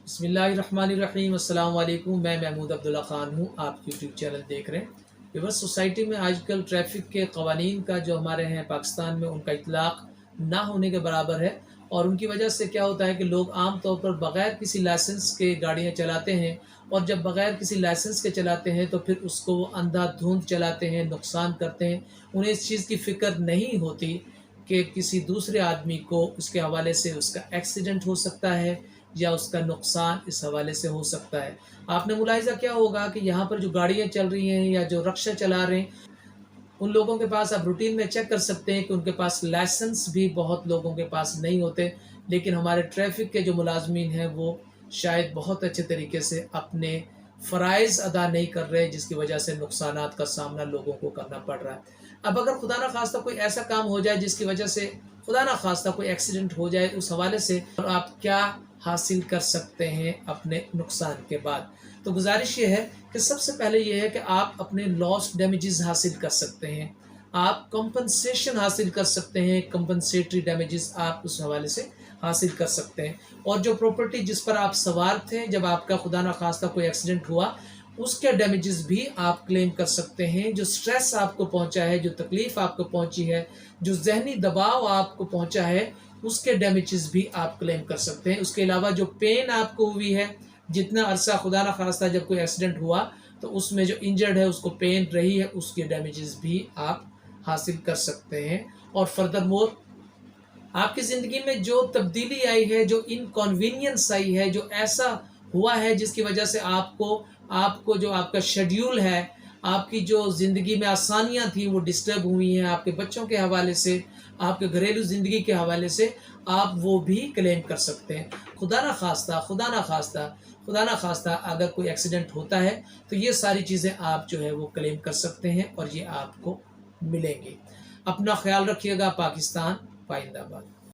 बिस्मिल्लाहिर्रहमानिर्रहीम। अस्सलाम वालेकुम। मैं महमूद अब्दुल्ला ख़ान हूँ। आप यूट्यूब चैनल देख रहे हैं। विवर्स, सोसाइटी में आजकल ट्रैफिक के कवानीन का जो हमारे हैं पाकिस्तान में, उनका इतलाक़ ना होने के बराबर है। और उनकी वजह से क्या होता है कि लोग आम तौर पर बग़ैर किसी लाइसेंस के गाड़ियाँ चलाते हैं, और जब बग़ैर किसी लाइसेंस के चलाते हैं तो फिर उसको वो अंधाधुंध चलाते हैं, नुकसान करते हैं। उन्हें इस चीज़ की फ़िक्र नहीं होती कि किसी दूसरे आदमी को उसके हवाले से उसका एक्सीडेंट हो सकता है या उसका नुकसान इस हवाले से हो सकता है। आपने मुलाहिज़ा किया होगा कि यहाँ पर जो गाड़ियाँ चल रही हैं या जो रक्शा चला रहे हैं, उन लोगों के पास आप रूटीन में चेक कर सकते हैं कि उनके पास लाइसेंस भी बहुत लोगों के पास नहीं होते। लेकिन हमारे ट्रैफ़िक के जो मुलाज़मीन हैं वो शायद बहुत अच्छे तरीके से अपने फ़राइज़ अदा नहीं कर रहे, जिसकी वजह से नुकसानात का सामना लोगों को करना पड़ रहा है। अब अगर खुदा ना ख़ास्ता कोई ऐसा काम हो जाए जिसकी वजह से खुदा ना ख़ास्ता कोई एक्सीडेंट हो जाए, उस हवाले से आप क्या हासिल कर सकते हैं अपने नुकसान के बाद? तो गुज़ारिश ये है कि सबसे पहले ये है कि आप अपने लॉस्ट डैमेजेस हासिल कर सकते हैं। आप कंपनसेशन हासिल कर सकते हैं, कंपनसेटरी डैमेजेस आप उस हवाले से हासिल कर सकते हैं। और जो प्रॉपर्टी जिस पर आप सवार थे जब आपका खुदा ना ख़ास्ता कोई एक्सीडेंट हुआ, उसके डैमेजेस भी आप क्लेम कर सकते हैं। जो स्ट्रेस आपको पहुंचा है, जो तकलीफ़ आपको पहुंची है, जो ज़हनी दबाव आपको पहुंचा है, उसके डैमेजेस भी आप क्लेम कर सकते हैं। उसके अलावा जो पेन आपको हुई है, जितना अरसा खुदा न खास्ता जब कोई एक्सीडेंट हुआ तो उसमें जो इंजर्ड है उसको पेन रही है, उसके डैमेजेस भी आप हासिल कर सकते हैं। और फर्दरमोर आपकी ज़िंदगी में जो तब्दीली आई है, जो इनकन्वीनियंस आई है, जो ऐसा हुआ है जिसकी वजह से आपको आपको जो आपका शेड्यूल है, आपकी जो ज़िंदगी में आसानियाँ थी वो डिस्टर्ब हुई हैं, आपके बच्चों के हवाले से, आपके घरेलू ज़िंदगी के हवाले से, आप वो भी क्लेम कर सकते हैं। खुदा ना ख़ास्ता खुदा ना ख़ास्ता खुदा ना ख़ास्ता अगर कोई एक्सीडेंट होता है तो ये सारी चीज़ें आप जो है वो क्लेम कर सकते हैं और ये आपको मिलेंगी। अपना ख्याल रखिएगा। पाकिस्तान पाइंदाबाद।